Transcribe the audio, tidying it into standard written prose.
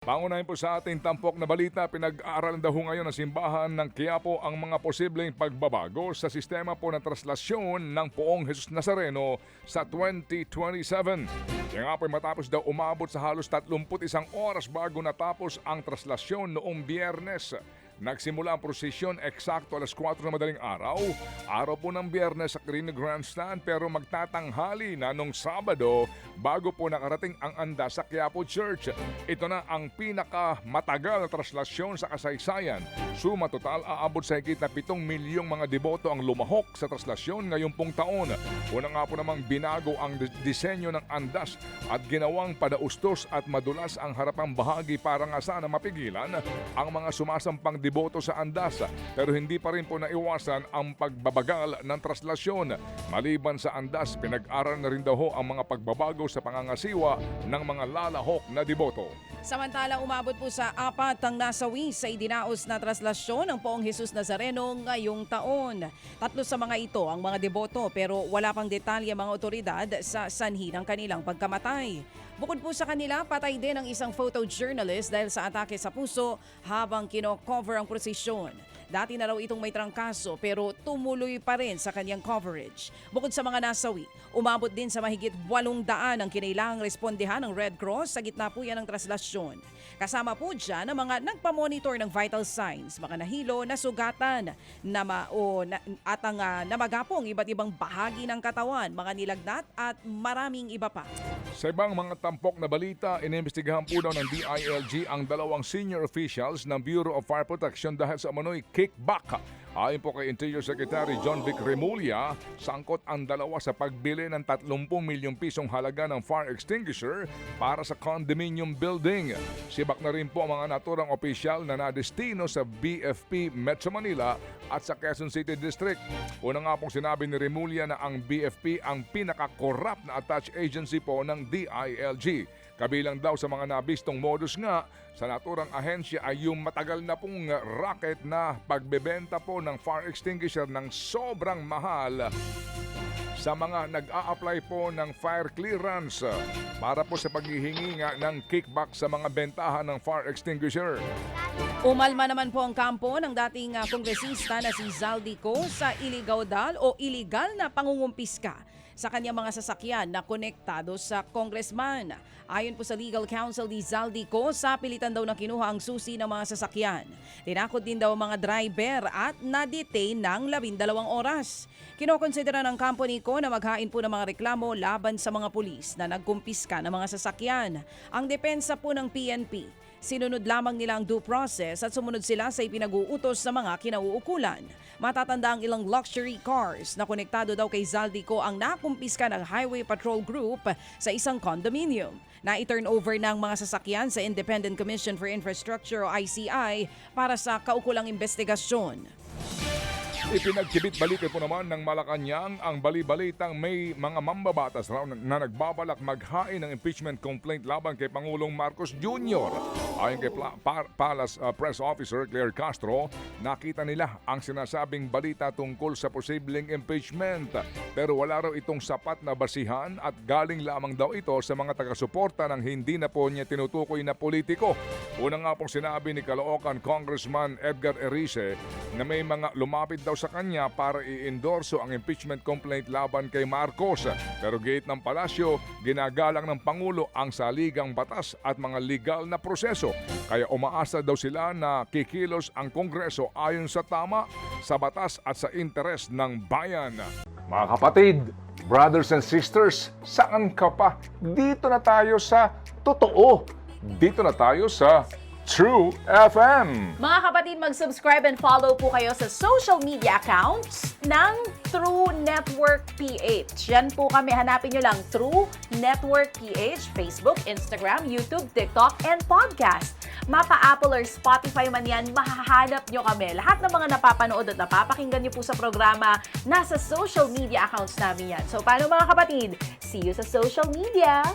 Pangunahin po sa ating tampok na balita, pinag-aaralan daw ngayon ng simbahan ng Quiapo ang mga posibleng pagbabago sa sistema po ng traslasyon ng Poong Jesus Nazareno sa 2027. Kaya nga po matapos daw umabot sa halos 31 oras bago natapos ang traslasyon noong Biyernes. Nagsimula ang prosesyon eksakto alas 4 na madaling araw. Araw po ng Biyernes sa Quirino Grandstand pero magtatanghali na nung Sabado bago po nakarating ang andas sa Quiapo Church. Ito na ang pinakamatagal na traslasyon sa kasaysayan. Suma total aabot sa higit na 7 milyong mga deboto ang lumahok sa traslasyon ngayong pong taon. Una nga po namang binago ang disenyo ng andas at ginawang padaustos at madulas ang harapang bahagi para nga sana mapigilan ang mga sumasampang deboto sa andas, pero hindi pa rin po naiwasan ang pagbabagal ng traslasyon. Maliban sa andas, pinag-aral na rin daw ang mga pagbabago sa pangangasiwa ng mga lalahok na deboto. Samantala, umabot po sa 4 ang nasawi sa idinaos na traslasyon ng Poong Jesus Nazareno ngayong taon. 3 sa mga ito ang mga deboto pero wala pang detalye mga otoridad sa sanhi ng kanilang pagkamatay. Bukod po sa kanila, patay din ang isang photojournalist dahil sa atake sa puso habang kino-cover ang prosesyon. Dati na raw itong may trangkaso pero tumuloy pa rin sa kanyang coverage. Bukod sa mga nasawi, umabot din sa mahigit 800 ang kinailangang respondehan ng Red Cross sa gitna po yan ng traslasyon. Kasama po dyan ang mga nagpamonitor ng vital signs, mga nahilo, nasugatan, at ang namagapong iba't ibang bahagi ng katawan, mga nilagnat at maraming iba pa. Sa ibang mga tampok na balita, inimbestigahan po daw ng DILG ang 2 senior officials ng Bureau of Fire Protection dahil sa umano'y kickback. Ayon po kay Interior Secretary John Vic Remulla, sangkot ang dalawa sa pagbili ng 30 milyong pisong halaga ng fire extinguisher para sa condominium building. Sibak na rin po ang mga naturang opisyal na nadestino sa BFP Metro Manila at sa Quezon City District. Una nga pong sinabi ni Remulla na ang BFP ang pinaka-corrupt na attached agency po ng DILG. Kabilang daw sa mga nabistong modus nga sa naturang ahensya ay yung matagal na pong racket na pagbebenta po ng fire extinguisher ng sobrang mahal sa mga nag-a-apply po ng fire clearance para po sa paghihingi nga ng kickback sa mga bentahan ng fire extinguisher. Umalma naman po ang kampo ng dating kongresista na si Zaldico sa iligal na pangungumpiska sa kanyang mga sasakyan na konektado sa congressman. Ayon po sa legal counsel ni Zaldico, sa pilitan daw na kinuha ang susi ng mga sasakyan. Tinakot din daw ang mga driver at na-detain ng 12 oras. Kinokonsidera ng company ko na maghain po ng mga reklamo laban sa mga pulis na nagkumpiska ng mga sasakyan. Ang depensa po ng PNP, sinunod lamang nila ang due process at sumunod sila sa ipinag-uutos sa mga kinauukulan. Matatanda ang ilang luxury cars na konektado daw kay Zaldico ang nakumpiska ng Highway Patrol Group sa isang condominium. Na-turn over ng mga sasakyan sa Independent Commission for Infrastructure o ICI para sa kaukulang investigasyon. Ipinagkibit-balikan po naman ng Malacanang ang bali-balitang may mga mambabatas raw na nagbabalak maghain ng impeachment complaint laban kay Pangulong Marcos Jr. Ayon kay Palace Press Officer Claire Castro, nakita nila ang sinasabing balita tungkol sa posibleng impeachment. Pero wala raw itong sapat na basihan at galing lamang daw ito sa mga taga-suporta ng hindi na po niya tinutukoy na politiko. Una nga pong sinabi ni Caloocan Congressman Edgar Erice na may mga lumapit daw sa kanya para i-endorso ang impeachment complaint laban kay Marcos. Pero gate ng palasyo, ginagalang ng Pangulo ang saligang batas at mga legal na proseso. Kaya umaasa daw sila na kikilos ang Kongreso ayon sa tama, sa batas at sa interes ng bayan. Mga kapatid, brothers and sisters, saan ka pa? Dito na tayo sa totoo. Dito na tayo sa True FM. Mga kapatid, mag-subscribe and follow po kayo sa social media accounts ng True Network PH. Yan po kami, hanapin nyo lang True Network PH, Facebook, Instagram, YouTube, TikTok, and podcast. Mapa Apple or Spotify man yan, mahahanap nyo kami. Lahat ng mga napapanood at napapakinggan nyo po sa programa, nasa social media accounts namin yan. So paano mga kapatid? See you sa social media!